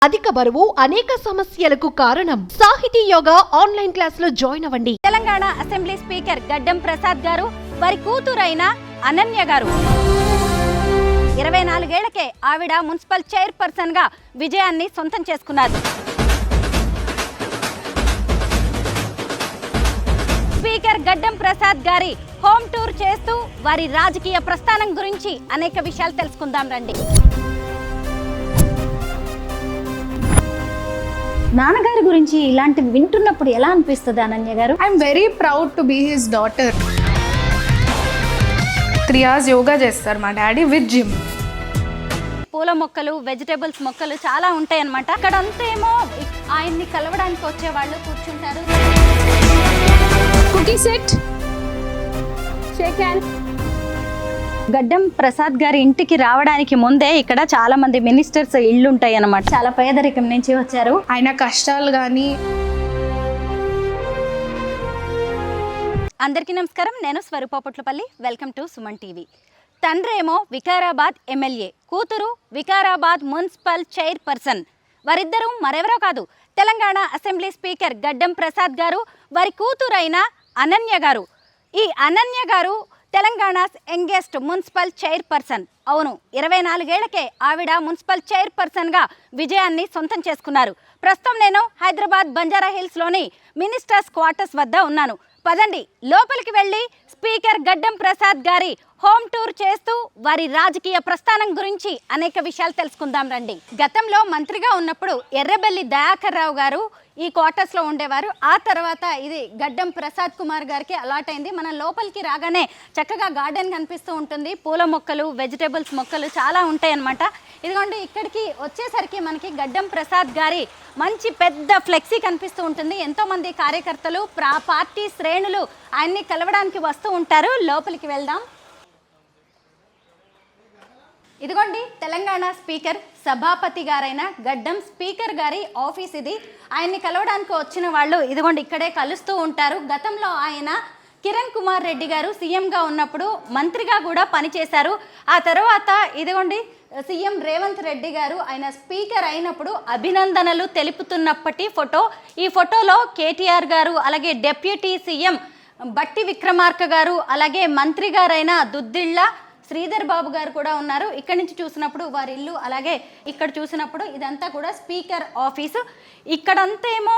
అధిక బరువు అనేక సమస్యలకు కారణం. సాహితీ యోగా ఆన్లైన్ క్లాసులో జాయిన్ అవ్వండి. తెలంగాణ అసెంబ్లీ స్పీకర్ గడ్డం ప్రసాద్ గారు వారి కూతురైన అనన్య గారు 24 ఏళ్లకే ఆవిడ మున్సిపల్ చైర్పర్సన్ గా విజయాన్ని సొంతం చేసుకున్నారు. స్పీకర్ గడ్డం ప్రసాద్ గారి హోమ్ టూర్ చేస్తూ వారి రాజకీయ ప్రస్థానం గురించి అనేక విషయాలు తెలుసుకుందాం రండి. నాన్నగారి గురించి ఇలాంటివి వింటున్నప్పుడు ఎలా అనిపిస్తుంది Ananya garu? I'm very proud to be his daughter. 3 hours yoga చేస్తారు మా డాడీ విత్ జిమ్. పూల మొక్కలు, వెజిటేబుల్స్ మొక్కలు చాలా ఉంటాయి అన్నమాట. అక్కడంతా ఏమో ఆయన్ని కలవడానికి వచ్చే వాళ్ళు కూర్చుంటారు. Cookie set, shake hand. Gaddam Prasad గారి ఇంటికి రావడానికి ముందే ఇక్కడ చాలా మంది మినిస్టర్స్ ఇళ్ళు ఉంటాయి అన్నమాట. చాలా పేదరికం నుంచి వచ్చారు. ఆయన కష్టాలు కానీ. అందరికీ నమస్కారం, నేను Swarupa Putlapalli. Welcome to Suman TV. తండ్రేమో వికారాబాద్ ఎమ్మెల్యే, కూతురు వికారాబాద్ మున్సిపల్ చైర్పర్సన్. వారిద్దరూ మరెవరో కాదు, తెలంగాణ అసెంబ్లీ స్పీకర్ గడ్డం ప్రసాద్ గారు, వారి కూతురైన అనన్య గారు. ఈ అనన్య గారు తెలంగాణ యంగెస్ట్ మున్సిపల్ చైర్పర్సన్. అవును, 24 ఏళ్లకే ఆవిడ మున్సిపల్ చైర్పర్సన్గా విజయాన్ని సొంతం చేసుకున్నారు. ప్రస్తుతం నేను హైదరాబాద్ బంజారా హిల్స్లోని మినిస్టర్స్ క్వార్టర్స్ వద్ద ఉన్నాను. పదండి లోపలికి వెళ్ళి స్పీకర్ గడ్డం ప్రసాద్ గారి హోమ్ టూర్ చేస్తూ వారి రాజకీయ ప్రస్థానం గురించి అనేక విషయాలు తెలుసుకుందాం రండి. గతంలో మంత్రిగా ఉన్నప్పుడు ఎర్రబెల్లి దయాకర్ రావు గారు ఈ క్వార్టర్స్లో ఉండేవారు. ఆ తర్వాత ఇది గడ్డం ప్రసాద్ కుమార్ గారికి అలాట్ అయింది. మనం లోపలికి రాగానే చక్కగా గార్డెన్ కనిపిస్తూ ఉంటుంది. పూల మొక్కలు, వెజిటేబుల్స్ మొక్కలు చాలా ఉంటాయి అన్నమాట. ఇదిగోండి, ఇక్కడికి వచ్చేసరికి మనకి గడ్డం ప్రసాద్ గారి మంచి పెద్ద ఫ్లెక్సీ కనిపిస్తూ ఉంటుంది. ఎంతోమంది కార్యకర్తలు, పార్టీ శ్రేణులు ఆయన్ని కలవడానికి వస్తూ ఉంటారు. లోపలికి వెళ్దాం. ఇదిగోండి, తెలంగాణ స్పీకర్ సభాపతి గారైన గడ్డం స్పీకర్ గారి ఆఫీస్ ఇది. ఆయన్ని కలవడానికి వచ్చిన వాళ్ళు ఇదిగోండి ఇక్కడే కలుస్తూ ఉంటారు. గతంలో ఆయన కిరణ్ కుమార్ రెడ్డి గారు సీఎంగా ఉన్నప్పుడు మంత్రిగా కూడా పనిచేశారు. ఆ తర్వాత ఇదిగోండి సీఎం రేవంత్ రెడ్డి గారు ఆయన స్పీకర్ అయినప్పుడు అభినందనలు తెలుపుతున్నప్పటి ఫోటో. ఈ ఫోటోలో కేటీఆర్ గారు, అలాగే డిప్యూటీ సీఎం బట్టి విక్రమార్క గారు, అలాగే మంత్రి గారైన దుద్దిళ్ళ శ్రీధర్ బాబు గారు కూడా ఉన్నారు. ఇక్కడి నుంచి చూసినప్పుడు వారి ఇల్లు, అలాగే ఇక్కడ చూసినప్పుడు ఇదంతా కూడా స్పీకర్ ఆఫీసు. ఇక్కడంతా ఏమో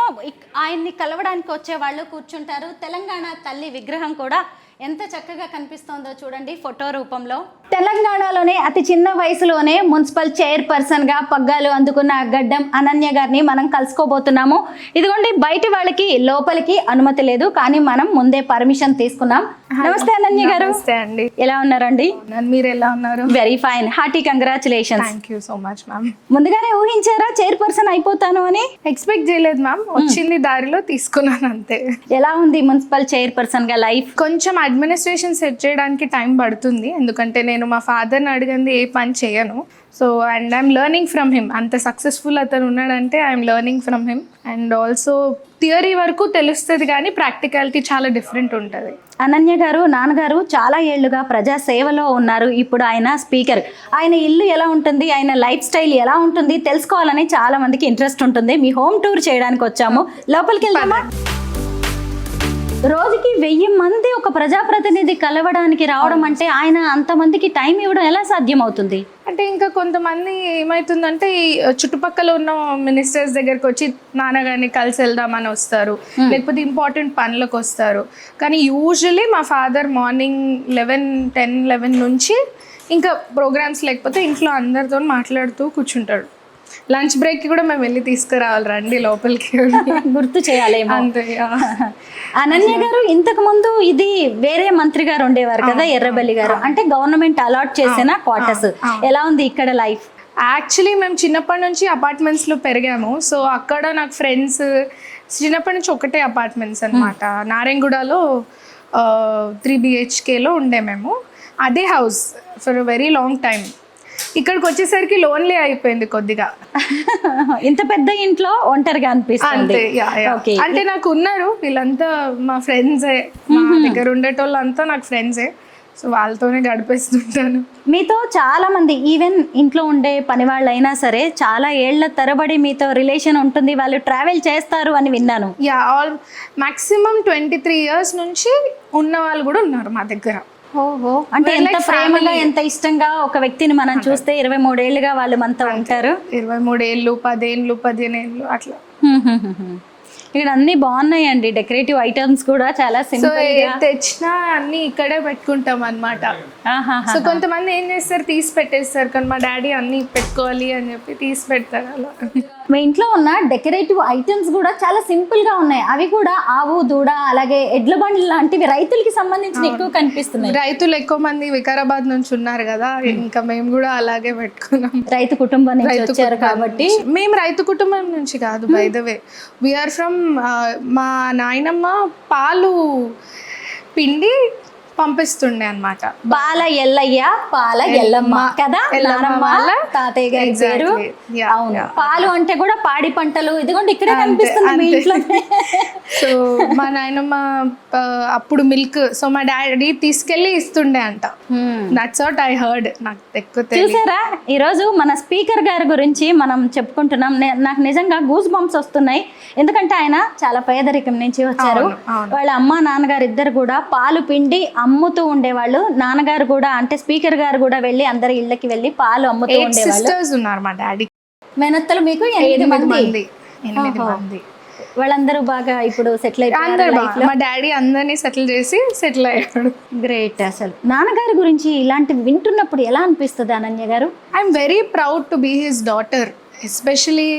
ఆయన్ని కలవడానికి వచ్చే వాళ్ళు కూర్చుంటారు. తెలంగాణ తల్లి విగ్రహం కూడా ఎంత చక్కగా కనిపిస్తోందో చూడండి ఫోటో రూపంలో. తెలంగాణలోనే అతి చిన్న వయసులోనే మున్సిపల్ చైర్పర్సన్గా పగ్గాలు అందుకున్న గడ్డం అనన్య గారిని మనం కలుసుకోబోతున్నాము. ఇదిగోండి, బయట వాళ్ళకి లోపలికి అనుమతి లేదు, కానీ మనం ముందే పర్మిషన్ తీసుకున్నాం. నమస్తే అనన్య గారు. నమస్తే అండి. ఎలా ఉన్నారండి? మీరు ఎలా ఉన్నారు? Very fine. Hearty congratulations. Thank you so much ma'am. ముందుగానే ఊహించారా చైర్పర్సన్ అయిపోతాను అని? ఎక్స్పెక్ట్ చేయలేదు మ్యామ్, వచ్చింది దారిలో తీసుకున్నాను అంతే. ఎలా ఉంది మున్సిపల్ చైర్పర్సన్ గా లైఫ్? కొంచెం అడ్మినిస్ట్రేషన్ సెట్ చేయడానికి టైం పడుతుంది, ఎందుకంటే నేను మా ఫాదర్ని అడిగింది ఏ పని చేయను. So and I'm learning from him. అంత సక్సెస్ఫుల్ అతను ఉన్నాడంటే I'm learning from him. And also theory వరకు తెలుస్తుంది, కానీ ప్రాక్టికాలిటీ చాలా డిఫరెంట్ ఉంటుంది. అనన్య గారు, నాన్నగారు చాలా ఏళ్లుగా ప్రజా సేవలో ఉన్నారు. ఇప్పుడు ఆయన స్పీకర్. ఆయన ఇల్లు ఎలా ఉంటుంది, ఆయన లైఫ్ స్టైల్ ఎలా ఉంటుంది తెలుసుకోవాలని చాలా మందికి ఇంట్రెస్ట్ ఉంటుంది. మీ హోమ్ టూర్ చేయడానికి వచ్చాము. లోపలికి వెళ్దామా? రోజుకి 1000 మంది ఒక ప్రజాప్రతినిధి కలవడానికి రావడం అంటే ఆయన అంతమందికి టైం ఇవ్వడం ఎలా సాధ్యం అవుతుంది? అంటే ఇంకా కొంతమంది ఏమవుతుందంటే ఈ చుట్టుపక్కల ఉన్న మినిస్టర్స్ దగ్గరకు వచ్చి నాన్నగారిని కలిసి వెళ్దామని వస్తారు, లేకపోతే ఇంపార్టెంట్ పనులకు వస్తారు. కానీ యూజువలీ మా ఫాదర్ మార్నింగ్ 10-11 నుంచి ఇంకా ప్రోగ్రామ్స్ లేకపోతే ఇంట్లో అందరితో మాట్లాడుతూ కూర్చుంటాడు. లంచ్ బ్రేక్కి కూడా మేము వెళ్ళి తీసుకురావాలి, రండి లోపలికి గుర్తు చేయాలి అంతే. అనన్య గారు ఇంతకు ముందు ఇది వేరే మంత్రి గారు ఉండేవారు కదా, ఎర్రబెల్లి గారు, అంటే గవర్నమెంట్ అలాట్ చేసిన క్వార్టర్స్. ఎలా ఉంది ఇక్కడ లైఫ్? యాక్చువల్లీ మేము చిన్నప్పటి నుంచి అపార్ట్మెంట్స్లో పెరిగాము. సో అక్కడ నాకు ఫ్రెండ్స్ చిన్నప్పటి నుంచి ఒకటే అపార్ట్మెంట్స్ అనమాట. నారాయణగూడలో 3 BHKలో ఉండే మేము. అదే house for very long time. ఇక్కడికి వచ్చేసరికి లోన్లీ అయిపోయింది కొద్దిగా. ఇంత పెద్ద ఇంట్లో ఒంటరిగా అనిపిస్తుంది. అంటే నాకు ఉన్నారు వీళ్ళంతా మా ఫ్రెండ్సే, మా దగ్గర ఉండేటోళ్ళంతా నాకు ఫ్రెండ్సే. సో వాళ్ళతోనే గడిపేస్తుంటాను. మీతో చాలా మంది ఈవెన్ ఇంట్లో ఉండే పని వాళ్ళైనా సరే చాలా ఏళ్ల తరబడి మీతో రిలేషన్ ఉంటుంది, వాళ్ళు ట్రావెల్ చేస్తారు అని విన్నాను. యా, మాక్సిమం 23 years నుంచి ఉన్న వాళ్ళు కూడా ఉన్నారు మా దగ్గర. ఓహో, అంటే We're ఎంత like ప్రేమగా family. ఎంత ఇష్టంగా ఒక వ్యక్తిని మనం చూస్తే 23 ఏళ్ళుగా వాళ్ళు మనతో ఉంటారు. 23 ఏళ్ళు, 10 ఏళ్ళు, 15 ఏళ్ళు అట్లా. ఇక్కడ అన్ని బాగున్నాయండి, డెకరేటివ్ ఐటమ్స్ కూడా చాలా సో సింపుల్ గా. తెచ్చినా అన్ని ఇక్కడే పెట్టుకుంటాం అన్నమాట. సో కొంతమంది ఏం చేస్తారు, తీసి పెట్టేస్తారు, కానీ మా డాడీ అన్ని పెట్టుకోవాలి అని చెప్పి తీసి పెడతారు అలా. మీ ఇంట్లో ఉన్న డెకరేటివ్ ఐటమ్స్ కూడా చాలా సింపుల్ గా ఉన్నాయి. అవి కూడా ఆవు దూడ అలాగే ఎడ్ల బండ్లు లాంటివి రైతులకి సంబంధించిన ఎక్కువ కనిపిస్తున్నాయి. రైతులు ఎక్కువ మంది వికారాబాద్ నుంచి ఉన్నారు కదా, ఇంకా మేము కూడా అలాగే పెట్టుకున్నాం. రైతు కుటుంబం నుంచి వచ్చారు కాబట్టి. మేము రైతు కుటుంబం నుంచి కాదు, by the way we're from, మా నాయనమ్మ పాలు పిండి పంపిస్తుండే అన్నమాట. పాల ఎల్లయ్య పాల ఎల్లమ్మ కదా, ఎల్లమ్మ నానమ్మ వాళ్ళ తాతయ్య గారి పేరు. Exactly. Yeah, అవును, yeah. పాలు అంటే కూడా పాడి పంటలు, ఇదిగోండి ఇక్కడే కనిపిస్తుంది మీ ఇంట్లో. సో మా నాయనమ్మ అప్పుడు మిల్క్, సో మా డాడీ తీసుకెళ్ళి ఇస్తుండే అంట. That's what I heard. నాకు ఎక్కువ తెలియదు. చూసారా, ఈరోజు మన స్పీకర్ గారి గురించి మనం చెప్పుకుంటున్నాం. నాకు నిజంగా గూస్ బంప్స్ వస్తున్నాయి, ఎందుకంటే ఆయన చాలా పేదరికం నుంచి వచ్చారు. వాళ్ళ అమ్మ నాన్నగారు ఇద్దరు కూడా పాలు పిండి అమ్ముతూ ఉండేవాళ్ళు. నాన్నగారు కూడా అంటే స్పీకర్ గారు కూడా వెళ్ళి అందరి ఇళ్ళకి వెళ్ళి పాలు అమ్ముతూ 8 ఉండేవాళ్ళు. sisters ఉన్నారు మా డాడీ. మేనత్తలు మీకు 8 మంది. 8 మంది. వాళ్ళందరూ బాగా ఇప్పుడు సెటిల్ అందరు అయిపోయారు లైఫ్ లో. మా డాడీ అందరినీ సెటిల్ చేసి సెటిల్ అయ్యాడు. గ్రేట్. అసలు నాన్నగారి గురించి ఇలాంటివి వింటున్నప్పుడు ఎలా అనిపిస్తుంది Ananya garu? I'm very proud to be his daughter, especially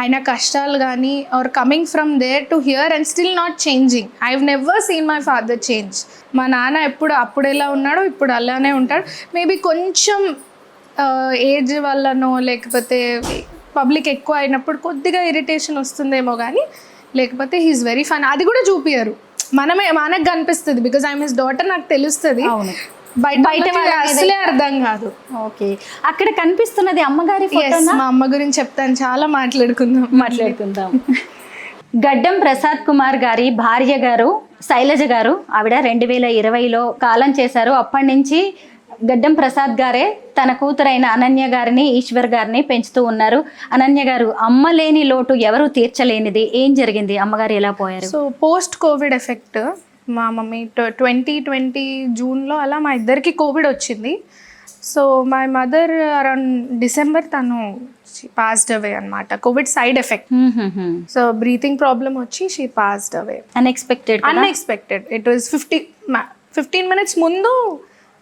ఆయన కష్టాలు కానీ are coming from there to here and still not changing. I have never seen my father change. మా నాన్న అప్పుడు ఎలా ఉన్నాడో ఇప్పుడు అలానే ఉంటాడు. మేబీ కొంచెం ఏజ్ వల్లనో లేకపోతే పబ్లిక్ ఎక్కువ అయినప్పుడు కొద్దిగా ఇరిటేషన్ వస్తుందేమో కానీ, లేకపోతే హీఈస్ వెరీ ఫన్. అది కూడా చూపియరు, మనకు కనిపిస్తుంది. బికాజ్ ఐఎమ్ హిస్ డాటర్, నాకు తెలుస్తుంది. అవును, బయట అసలే అర్థం కాదు. ఓకే, అక్కడ కనిపిస్తున్నది అమ్మగారి Yes, మా అమ్మ గురించి చెప్తాను, చాలా మాట్లాడుకుందాం. గడ్డం ప్రసాద్ కుమార్ గారి భార్య గారు శైలజ గారు, ఆవిడ 2020లో కాలం చేశారు. అప్పటి నుంచి గడ్డం ప్రసాద్ గారే తన కూతురైన అనన్య గారిని ఈశ్వర్ గారిని పెంచుతూ ఉన్నారు. అనన్య గారు, అమ్మ లేని లోటు ఎవరు తీర్చలేనిది. ఏం జరిగింది, అమ్మగారు ఎలా పోయారు? సో పోస్ట్ కోవిడ్ ఎఫెక్ట్, మా మమ్మీ 2020 జూన్లో అలా మా ఇద్దరికి కోవిడ్ వచ్చింది. So my mother around December తను పాస్డ్ అవే అనమాట. Covid side effect. So breathing problem వచ్చి she passed away unexpected. It was 15 minutes ముందు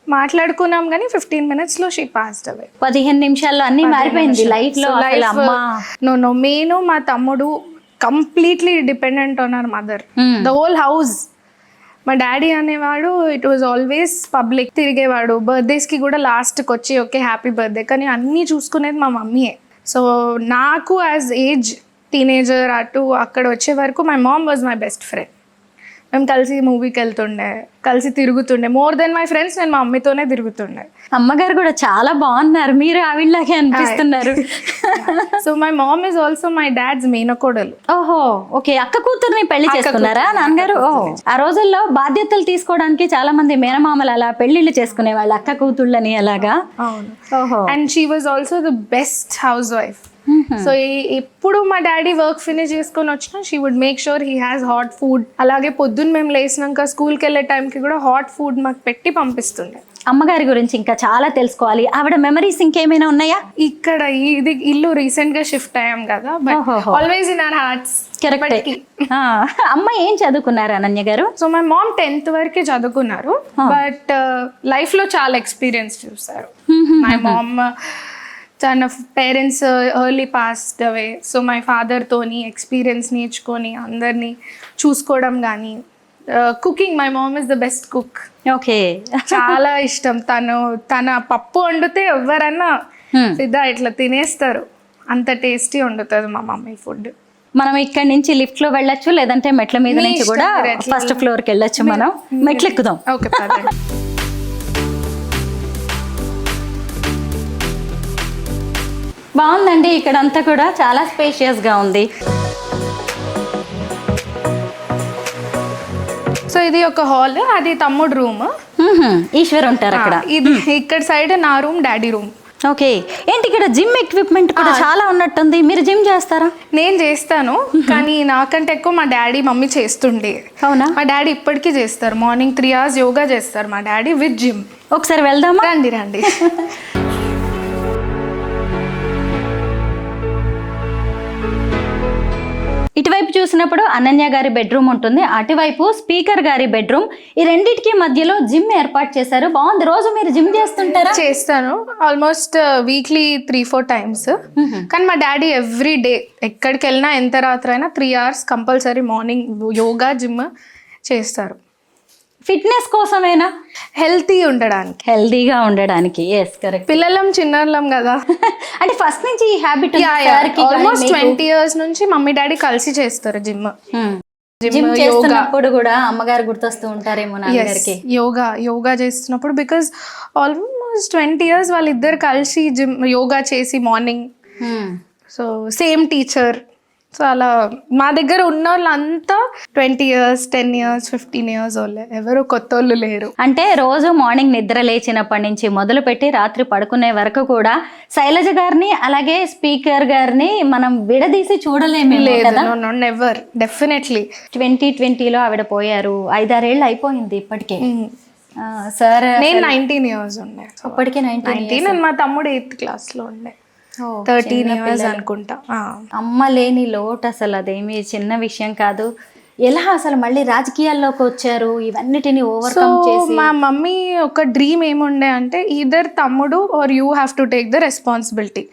మాట్లాడుకున్నాం కానీ 15 minutes లో షీ పాస్డ్ అవే. 15 నిమిషాల్లో అన్ని మారిపోయింది లైఫ్ లో. నో నేను మా తమ్ముడు completely dependent on our mother. The whole house. మా డాడీ అనేవాడు ఇట్ వాజ్ ఆల్వేస్ పబ్లిక్, తిరిగేవాడు. బర్త్డేస్కి కూడా లాస్ట్కి వచ్చి ఓకే హ్యాపీ బర్త్డే, కానీ అన్నీ చూసుకునేది మా మమ్మీయే. సో నాకు యాజ్ ఏజ్ టీనేజర్ అక్కడ వచ్చే వరకు my mom was my best friend. మేము కలిసి మూవీకి వెళ్తుండే, కలిసి తిరుగుతుండే. మోర్ దెన్ మై ఫ్రెండ్స్ నేను మా మమ్మీతోనే తిరుగుతుండే. అమ్మగారు కూడా చాలా బాగున్నారు, మీరు ఆవిడలాగే అనిపిస్తున్నారు. So my mom is also my dad's మేనకోడలు. ఓహో, ఓకే. అక్క కూతుర్ని పెళ్లి చేసుకున్నారా నాన్నగారు? ఆ రోజుల్లో బాధ్యతలు తీసుకోవడానికి చాలా మంది మేనమామలు అలా పెళ్లిళ్ళు చేసుకునే వాళ్ళు, అక్క కూతుళ్ళని అలాగా. అవును. ఓహో. And she was also the best house wife. So ఎప్పుడు మా డాడీ వర్క్ ఫినిష్ చేసుకొని వచ్చినా she would make sure he has hot food. అలాగే పొద్దున్న మేము లేసినాక స్కూల్కి వెళ్ళే టైంకి కూడా హాట్ ఫుడ్ మాకు పెట్టి పంపిస్తుండే. అమ్మగారి గురించి ఇంకా చాలా తెలుసుకోవాలి. ఆవిడ మెమరీస్ ఇంకేమైనా ఉన్నాయా? ఇక్కడ ఇది ఇల్లు రీసెంట్ గా షిఫ్ట్ అయ్యాం కదా, but always in our hearts. Correct. అమ్మ ఏం చదువుకున్నారు అనన్య గారు? సో మై మామ్ 10th వరకే చదువుకున్నారు, బట్ లైఫ్ లో చాలా ఎక్స్పీరియన్స్ చూసారు. మై మామ్ తన parents early passed away. So my ఫాదర్తోని ఎక్స్పీరియన్స్ నేర్చుకొని అందరినీ చూసుకోవడం కానీ, cooking, my mom is the best cook. Okay, చాలా ఇష్టం. తన పప్పు వండితే ఎవరన్నా సిద్ధా ఇట్లా తినేస్తారు, అంత టేస్టీ వండుతుంది మా మమ్మీ ఫుడ్. మనం ఇక్కడ నుంచి లిఫ్ట్ లో వెళ్ళొచ్చు, లేదంటే మెట్ల మీద నుంచి కూడా ఫస్ట్ ఫ్లోర్ కి వెళ్ళొచ్చు. మనం మెట్లు ఎక్కుదాం. ఓకే. బాగుందండి, ఇక్కడంతా కూడా చాలా స్పేషియస్ గా ఉంది. సో ఇది ఒక హాల్, అది తమ్ముడు రూమ్. ఈశ్వర్ ఉంటారు అక్కడ. ఇది ఇక్కడ సైడ్ నా రూమ్, డాడీ రూమ్. ఓకే, ఏంటి ఇక్కడ జిమ్ ఎక్విప్మెంట్ కూడా చాలా ఉన్నట్టుంది. మీరు జిమ్ చేస్తారా? నేను చేస్తాను, కానీ నాకంటే ఎక్కువ మా డాడీ మమ్మీ చేస్తుండే. అవునా? మా డాడీ ఇప్పటికీ చేస్తారు. మార్నింగ్ 3 hours యోగా చేస్తారు మా డాడీ విత్ జిమ్. ఒకసారి వెళ్దామా? రండి రండి. ఇటువైపు చూసినప్పుడు అనన్య గారి బెడ్రూమ్ ఉంటుంది, అటువైపు స్పీకర్ గారి బెడ్రూమ్. ఈ రెండింటికి మధ్యలో జిమ్ ఏర్పాటు చేశారు. బాగుంది. రోజు మీరు జిమ్ చేస్తుంటారా? చేస్తాను, ఆల్మోస్ట్ వీక్లీ 3-4 times. కానీ మా డాడీ ఎవ్రీ డే ఎక్కడికి వెళ్ళినా ఎంత రాత్రి అయినా 3 hours compulsory morning yoga gym చేస్తారు. ఫిట్నెస్ కోసమేనా? హెల్తీగా ఉండడానికి. Yes, correct. పిల్లలం చిన్నలం కదా. అంటే ఫస్ట్ నుంచి ఈ హ్యాబిట్ ఆల్మోస్ట్ 20 years నుంచి మమ్మీ డాడీ కలిసి చేస్తారు జిమ్. జిమ్ చేస్తున్నప్పుడు కూడా అమ్మగారు గుర్తొస్తూ ఉంటారేమో నాన్నగారికి. యోగా చేస్తున్నప్పుడు, బికాస్ ఆల్మోస్ట్ 20 years వాళ్ళిద్దరు కలిసి జిమ్ యోగా చేసి morning. So same teacher. So అలా మా దగ్గర ఉన్న వాళ్ళంతా 20 years, 10 years, 15 years వాళ్ళే, ఎవరు కొత్త వాళ్ళు లేరు. అంటే రోజు మార్నింగ్ నిద్ర లేచినప్పటి నుంచి మొదలుపెట్టి రాత్రి పడుకునే వరకు కూడా శైలజ గారిని అలాగే స్పీకర్ గారిని మనం విడదీసి చూడలేము. Never, definitely. 2020లో ఆవిడ పోయారు. 5-6 ఏళ్ళు అయిపోయింది ఇప్పటికే. సార్ నేను 19 years ఉండే అప్పటికే. 19 మా తమ్ముడు 8th class లో ఉండే. 13 years అనుకుంటా. అమ్మ లేని లోటు అసలు అదేమి చిన్న విషయం కాదు. ఎలా అసలు మళ్ళీ రాజకీయాల్లోకి వచ్చారు ఇవన్నిటిని ఓవర్కమ్ చేసి? మా మమ్మీ ఒక డ్రీమ్ ఏముండే అంటే ఈదర్ తమ్ముడు are you have to take the responsibility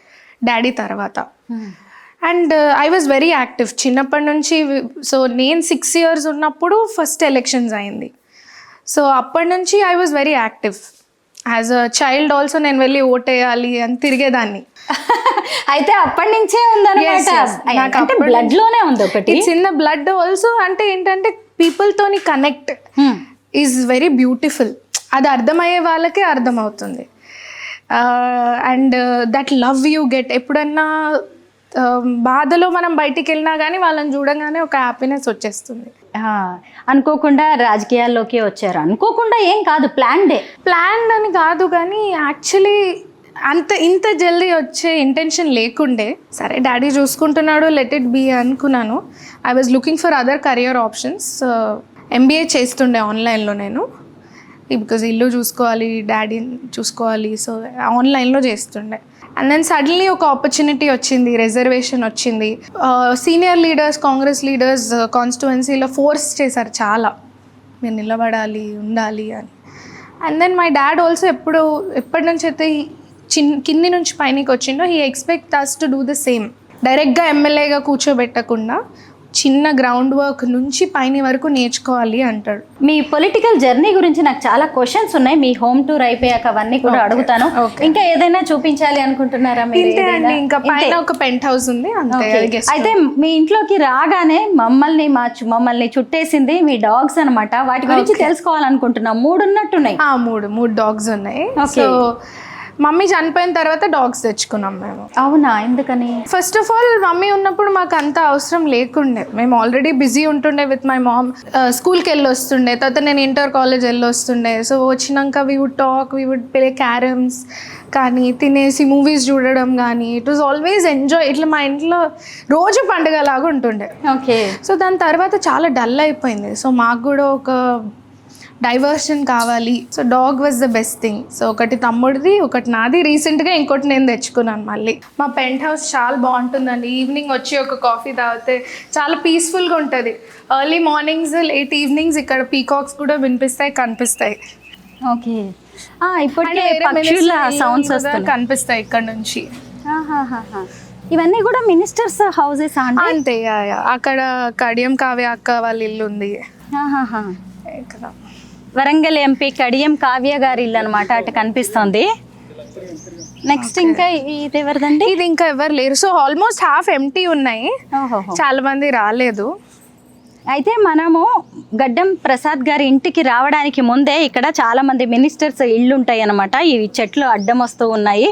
daddy తర్వాత. And I was very active చిన్నప్పటి నుంచి. సో నేను 6 years ఉన్నప్పుడు ఫస్ట్ ఎలక్షన్స్ అయింది. సో అప్పటి నుంచి I was very active. As a child also నేను వెళ్ళి ఓటేయాలి అని తిరిగేదాన్ని. అయితే అప్పటి నుంచే ఉందన్నమాట. బ్లడ్ లోనే ఉంది ఒకటి. చిన్న బ్లడ్ ఆల్సో. అంటే ఏంటంటే పీపుల్ తోని కనెక్ట్ ఈజ్ వెరీ బ్యూటిఫుల్. అది అర్థమయ్యే వాళ్ళకే అర్థమవుతుంది. And that love you get. ఎప్పుడన్నా బాధలో మనం బయటికి వెళ్ళినా కానీ వాళ్ళని చూడగానే ఒక హ్యాపీనెస్ వచ్చేస్తుంది. అనుకోకుండా రాజకీయాల్లోకి వచ్చారు. అనుకోకుండా ఏం కాదు, ప్లాన్ అని కాదు, కానీ యాక్చువల్లీ ఇంత జల్దీ వచ్చే ఇంటెన్షన్ లేకుండే. సరే డాడీ చూసుకుంటున్నాడు, లెట్ ఇట్ బీ అనుకున్నాను. I was looking for other career options. MBA చేస్తుండే ఆన్లైన్లో నేను, బికాజ్ ఇల్లు చూసుకోవాలి, డాడీని చూసుకోవాలి. సో ఆన్లైన్లో చేస్తుండే. అండ్ దెన్ సడన్లీ ఒక ఆపర్చునిటీ వచ్చింది, రిజర్వేషన్ వచ్చింది. సీనియర్ లీడర్స్, కాంగ్రెస్ లీడర్స్ కాన్స్టిట్యువెన్సీలో ఫోర్స్ చేశారు చాలా, మీరు నిలబడాలి, ఉండాలి అని. And then my dad also ఎప్పటి నుంచి అయితే కింది నుంచి పైనకి వచ్చిండో, he expect us to do the same. డైరెక్ట్గా ఎమ్మెల్యేగా కూర్చోబెట్టకుండా చిన్న గ్రౌండ్ వర్క్ నుంచి పైన వరకు నేర్చుకోవాలి అంటాడు. మీ పొలిటికల్ జర్నీ గురించి నాకు చాలా క్వశ్చన్స్ ఉన్నాయి. మీ హోమ్ టూర్ అయిపోయాక అవన్నీ కూడా అడుగుతాను. ఇంకా ఏదైనా చూపించాలి అనుకుంటున్నారా? ఇంకా పైన ఒక పెంట్ హౌస్ ఉంది అంతే. అయితే మీ ఇంట్లోకి రాగానే మమ్మల్ని చుట్టేసింది మీ డాగ్స్ అన్నమాట. వాటి గురించి తెలుసుకోవాలనుకుంటున్నాం. 3 ఉన్నట్టున్నాయి. 3 dogs ఉన్నాయి. సో మమ్మీ చనిపోయిన తర్వాత డాగ్స్ తెచ్చుకున్నాం మేము. అవునా? ఎందుకని? ఫస్ట్ ఆఫ్ ఆల్ మమ్మీ ఉన్నప్పుడు మాకు అంత అవసరం లేకుండే. మేము ఆల్రెడీ బిజీ ఉంటుండే విత్ మై మామ్. స్కూల్కి వెళ్ళి వస్తుండే, తర్వాత నేను ఇంటర్ కాలేజ్ వెళ్ళి వస్తుండే. సో వచ్చినాక we would talk, we would play carroms కానీ, తినేసి మూవీస్ చూడడం కానీ. It was always enjoy. ఇట్లా మా ఇంట్లో రోజు పండుగ లాగా ఉంటుండే. ఓకే. సో దాని తర్వాత చాలా డల్ అయిపోయింది. సో మాకు కూడా ఒక డైవర్షన్ కావాలి. So dog was the best thing. So ఒకటి తమ్ముడిది, ఒకటి నాది. రీసెంట్గా ఇంకోటి నేను తెచ్చుకున్నాను మళ్ళీ. మా పెంట్ హౌస్ చాలా బాగుంటుందండి. ఈవినింగ్ వచ్చి ఒక కాఫీ తాగితే చాలా పీస్ఫుల్గా ఉంటుంది. ఎర్లీ మార్నింగ్స్, లేట్ ఈవినింగ్స్ ఇక్కడ పీకాక్స్ కూడా కనిపిస్తాయి. ఓకే. ఇప్పటికే పక్షుల సౌండ్స్ వస్తాయి, కనిపిస్తాయి ఇక్కడ నుంచి. ఇవన్నీ కూడా మినిస్టర్స్ హౌసెస్ అంతే. అక్కడ కడియం కావ్య అక్క వాళ్ళ ఇల్లు ఉంది. ఇక్కడ వరంగల్ ఎంపీ కడియం కావ్య గారి ఇల్లు అనమాట. అటు కనిపిస్తుంది. నెక్స్ట్ ఇంకా ఇది ఎవరిదండి? ఇది ఇంకా ఎవరు లేరు. సో ఆల్మోస్ట్ హాఫ్ ఎంటీ ఉన్నాయి. చాలా మంది రాలేదు. అయితే మనము గడ్డం ప్రసాద్ గారి ఇంటికి రావడానికి ముందే ఇక్కడ చాలా మంది మినిస్టర్స్ ఇళ్ళు ఉంటాయి అన్నమాట. ఈ చెట్లు అడ్డం వస్తూ ఉన్నాయి.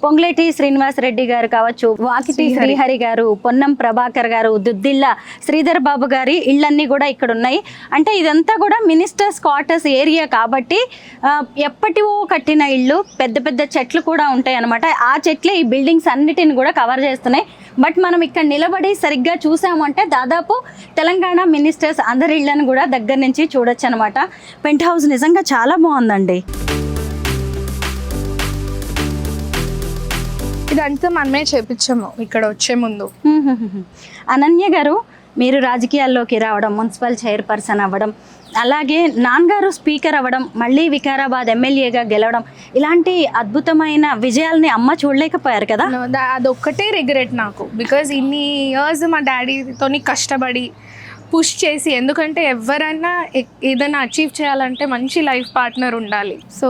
పొంగులేటి శ్రీనివాస్ రెడ్డి గారు కావచ్చు, వాకిటి శ్రీహరి గారు, పొన్నం ప్రభాకర్ గారు, దుద్దిల్ల శ్రీధర్ బాబు గారి ఇళ్ళన్నీ కూడా ఇక్కడ ఉన్నాయి. అంటే ఇదంతా కూడా మినిస్టర్స్ క్వార్టర్స్ ఏరియా కాబట్టి ఎప్పటివో కట్టిన ఇళ్ళు, పెద్ద పెద్ద చెట్లు కూడా ఉంటాయి అన్నమాట. ఆ చెట్లే ఈ బిల్డింగ్స్ అన్నిటిని కూడా కవర్ చేస్తున్నాయి. బట్ మనం ఇక్కడ నిలబడి సరిగ్గా చూసామంటే దాదాపు తెలంగాణ మినిస్టర్స్ అందరి ఇళ్లను కూడా దగ్గర నుంచి చూడొచ్చు అనమాట. పెంట్ హౌస్ నిజంగా చాలా బాగుందండి. ఇదంతా మనమే చేపించాము ఇక్కడ వచ్చే ముందు. అనన్య గారు, మీరు రాజకీయాల్లోకి రావడం, మున్సిపల్ చైర్పర్సన్ అవ్వడం, అలాగే నాన్నగారు స్పీకర్ అవ్వడం, మళ్ళీ వికారాబాద్ ఎమ్మెల్యేగా గెలవడం, ఇలాంటి అద్భుతమైన విజయాల్ని అమ్మ చూడలేకపోయారు కదా? అదొక్కటే రిగ్రెట్ నాకు. బికాజ్ ఇన్ని ఇయర్స్ మా డాడీతో కష్టపడి పుష్ చేసి, ఎందుకంటే ఎవరైనా ఏదైనా అచీవ్ చేయాలంటే మంచి లైఫ్ పార్ట్నర్ ఉండాలి. సో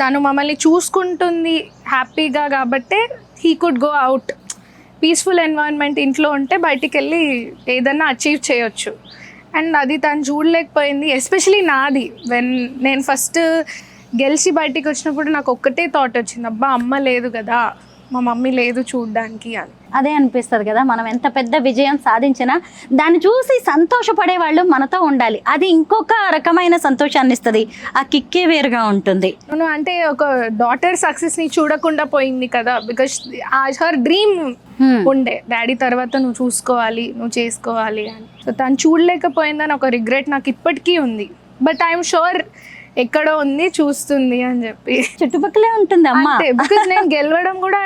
తను మమ్మల్ని చూసుకుంటుంది హ్యాపీగా కాబట్టే he could go out. Peaceful environment ఇంట్లో ఉంటే బయటికి వెళ్ళి ఏదైనా అచీవ్ చేయొచ్చు. అండ్ అది తను చూడలేకపోయింది. ఎస్పెషలీ నాది, నేను ఫస్ట్ గెలిచి బయటికి వచ్చినప్పుడు నాకు ఒక్కటే థాట్ వచ్చింది, అబ్బా అమ్మ లేదు కదా, మా మమ్మీ లేదు చూడడానికి అని. అదే అనిపిస్తుంది కదా, మనం ఎంత పెద్ద విజయం సాధించినా దాన్ని చూసి సంతోషపడే వాళ్ళు మనతో ఉండాలి. అది ఇంకొక రకమైన సంతోషాన్ని ఇస్తుంది. ఆ కిక్కే వేరుగా ఉంటుంది. అంటే ఒక డాటర్ సక్సెస్ని చూడకుండా పోయింది కదా, బికాస్ హర్ డ్రీమ్ ఉండే డాడీ తర్వాత నువ్వు చూసుకోవాలి, నువ్వు చేసుకోవాలి అని. సో తను చూడలేకపోయిందని ఒక రిగ్రెట్ నాకు ఇప్పటికీ ఉంది. బట్ ఐఎమ్ షూర్ ఎక్కడో ఉంది, చూస్తుంది అని చెప్పి. చుట్టుపక్కలే ఉంటుంది అమ్మ. బికాస్ నేను గెలవడం కూడా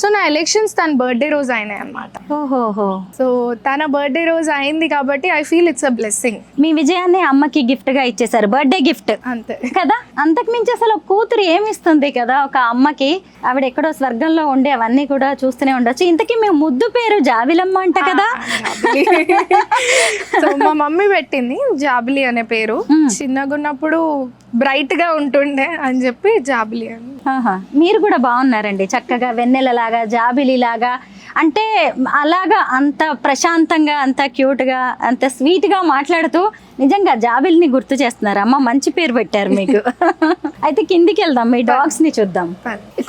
సో నా ఎలక్షన్స్ తన బర్త్డే రోజు అయినాయి అనమాట. ఓహోహో. సో తన బర్త్డే రోజు అయింది కాబట్టి I feel it's a blessing. మీ విజయాన్ని అమ్మకి గిఫ్ట్ గా ఇచ్చేసారు, బర్త్డే గిఫ్ట్ అంతే కదా. అంతకు మించి అసలు కూతురు ఏమిస్తుంది కదా ఒక అమ్మకి. ఆవిడ ఎక్కడో స్వర్గంలో ఉండి అవన్నీ కూడా చూస్తూనే ఉండొచ్చు. ఇంతకీ మేము ముద్దు పేరు జాబిలమ్మ అంట కదా? సో మా మమ్మీ పెట్టింది జాబిలి అనే పేరు. చిన్నగా ఉన్నప్పుడు బ్రైట్ గా ఉంటుండే అని చెప్పి జాబిలి అని. మీరు కూడా బాగున్నారండి, చక్కగా వెన్నెలలాగా, జాబిలిలాగా. అంటే అలాగా అంత ప్రశాంతంగా, అంత క్యూట్గా, అంత స్వీట్గా మాట్లాడుతూ నిజంగా జాబిల్ని గుర్తు చేస్తున్నారు. అమ్మ మంచి పేరు పెట్టారు మీకు. అయితే కిందికి వెళ్దాం, మీ డాగ్స్ ని చూద్దాం.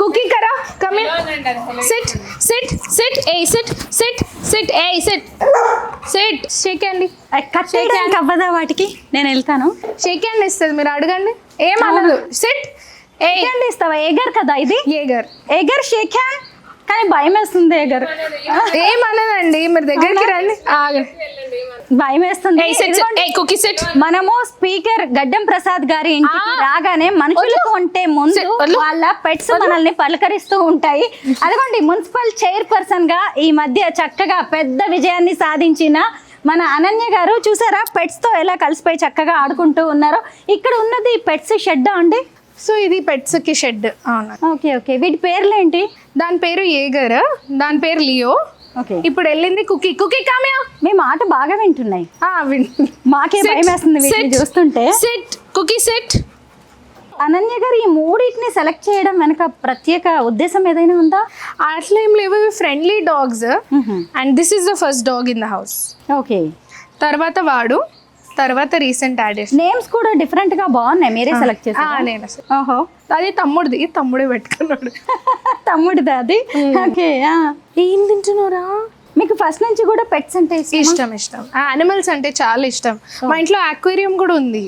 కుకీ కరా, come in, sit sit sit, ఏ సిట్ సిట్ సిట్, ఏ sit sit. Shake hand. Cut చేయడానికి అవ్వదా వాటికి? నేను వెళ్తాను. షేక్ హ్యాండ్ ఇస్తుంది, మీరు అడగండి, ఏమనదు. సిట్. ఏ హ్యాండ్ ఇస్తావా? ఏగర్ కదా ఇది? ఏగర్. ఏగర్ షేక్ హ్యాండ్. కానీ భయం వేస్తుంది ఏగర్. ఏమనదండి, మీరు దగ్గరికి రండి. భయం వేస్తుంది. మనము స్పీకర్ గడ్డం ప్రసాద్ గారి ఇంటికి రాగానే మనుషులకు ఉంటే ముందు వాళ్ళ పెట్స్ మనల్ని పలకరిస్తూ ఉంటాయి. అదిగోండి, మున్సిపల్ చైర్పర్సన్ గా ఈ మధ్య చక్కగా పెద్ద విజయాన్ని సాధించిన మన అనన్య గారు చూసారా, పెట్స్ తో ఎలా కలిసిపోయి చక్కగా ఆడుకుంటూ ఉన్నారు. ఇక్కడ ఉన్నది పెట్స్ షెడ్ అండి. సో ఇది పెట్స్ కి షెడ్. Okay okay. వీటి పేర్లు ఏంటి? దాని పేరు ఏగర్, దాని పేరు లియో. ఇప్పుడు వెళ్ళింది కుకీ. కుకీ కామ్యా. మీ మాట బాగా వింటున్నాయి. మాకే భయం వేస్తుంది వీటిని చూస్తుంటే. SIT cookie SIT. అనన్య గారు, ఈ మూడింటిని సెలెక్ట్ చేయడం వెనక ప్రత్యేక ఉద్దేశం ఏదైనా ఉందా? అట్లా ఏం లేవు, friendly dogs. And this is the first dog in the house. Okay. తర్వాత వాడు, తర్వాత రీసెంట్ యాడెడ్. నేమ్స్ కూడా డిఫరెంట్ గా బాగున్నాయి. మీరే సెలెక్ట్ చేశారా? ఓహో. అది తమ్ముడిది, తమ్ముడే పెట్టుకున్నాడు. తమ్ముడిదా అది? ఓకే. ఏం తింటున్నారా? మీకు ఫస్ట్ నుంచి కూడా పెట్స్ అంటే ఇష్టం? ఇష్టం, యానిమల్స్ అంటే చాలా ఇష్టం. మా ఇంట్లో అక్వేరియం కూడా ఉంది.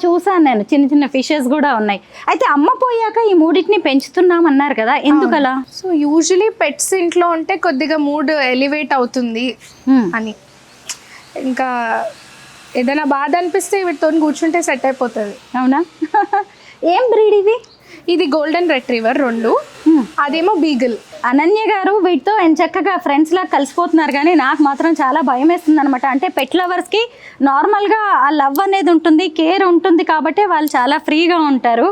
చూసాను నేను, చిన్న చిన్న ఫిషెస్ కూడా ఉన్నాయి. అయితే అమ్మ పోయాక ఈ మూడింటిని పెంచుతున్నాం అన్నారు కదా, ఎందుకలా? సో యూజువలీ పెట్స్ ఇంట్లో ఉంటే కొద్దిగా మూడ్ ఎలివేట్ అవుతుంది అని. ఇంకా ఏదైనా బాధ అనిపిస్తే వీటితో కూర్చుంటే సెట్ అయిపోతుంది. అవునా? ఏం బ్రీడ్ ఇవి? ఇది గోల్డెన్ రెట్రీవర్ 2, అదేమో బీగల్. అనన్య గారు వీటితో చక్కగా ఫ్రెండ్స్ లాగా కలిసిపోతున్నారు, కానీ నాకు మాత్రం చాలా భయం వేస్తుంది అనమాట. అంటే పెట్ లవర్స్కి నార్మల్గా ఆ లవ్ అనేది ఉంటుంది, కేర్ ఉంటుంది, కాబట్టి వాళ్ళు చాలా ఫ్రీగా ఉంటారు.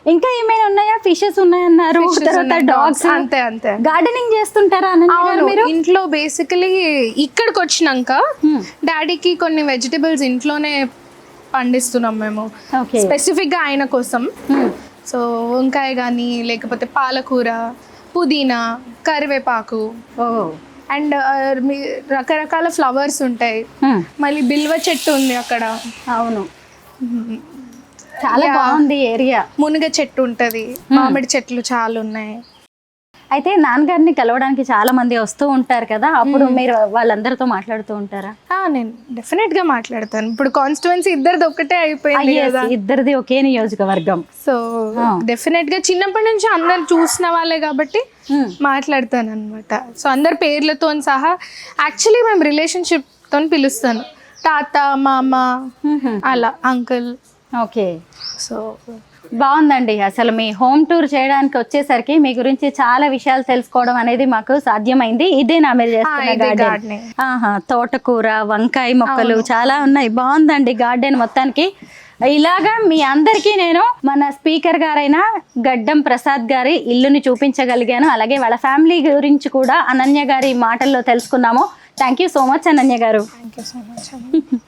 ఇంకా ఏమైనా ఉన్నాయా? ఫిషెస్ ఉన్నాయన్నారు, తర్వాత డాగ్స్. అంతే అంతే. గార్డెనింగ్ చేస్తుంటారా అనన్య గారు మీరు? ఇంట్లో బేసికలీ ఇక్కడికి వచ్చినాక డాడీకి కొన్ని వెజిటబుల్స్ ఇంట్లోనే పండిస్తున్నాం మేము, స్పెసిఫిక్గా ఆయన కోసం. సో వంకాయ కానీ, లేకపోతే పాలకూర, పుదీనా, కరివేపాకు, అండ్ రకరకాల ఫ్లవర్స్ ఉంటాయి. మళ్ళీ బిల్వ చెట్టు ఉంది అక్కడ. అవును, చాలా బాగుంది ఏరియా. మునగ చెట్టు ఉంటది, మామిడి చెట్లు చాలా ఉన్నాయి. అయితే నాన్నగారిని కలవడానికి చాలా మంది వస్తూ ఉంటారు కదా, అప్పుడు మీరు వాళ్ళందరితో మాట్లాడుతూ ఉంటారా? నేను డెఫినెట్గా మాట్లాడతాను. ఇప్పుడు కాన్స్టిట్యువెన్సీ ఇద్దరిది ఒకటే అయిపోయింది కదా, ఇద్దరిది ఒకే నియోజకవర్గం. సో డెఫినెట్గా చిన్నప్పటి నుంచి అందరు చూసిన వాళ్ళే కాబట్టి మాట్లాడతాను అనమాట. సో అందరి పేర్లతో సహా యాక్చువల్లీ మేము రిలేషన్షిప్తో పిలుస్తాను, తాత, మామ, అలా అంకుల్. ఓకే, సో బాగుందండి. అసలు మీ హోమ్ టూర్ చేయడానికి వచ్చేసరికి మీ గురించి చాలా విషయాలు తెలుసుకోవడం అనేది మాకు సాధ్యమైంది. ఇదేనా మీరు చేస్తున్న గార్డెన్? తోటకూర, వంకాయ మొక్కలు చాలా ఉన్నాయి. బాగుందండి గార్డెన్ మొత్తానికి. ఇలాగా మీ అందరికీ నేను మన స్పీకర్ గారైన గడ్డం ప్రసాద్ గారి ఇల్లుని చూపించగలిగాను. అలాగే వాళ్ళ ఫ్యామిలీ గురించి కూడా అనన్య గారి మాటల్లో తెలుసుకున్నాము. Thank you so much Ananya గారు. Thank you so much.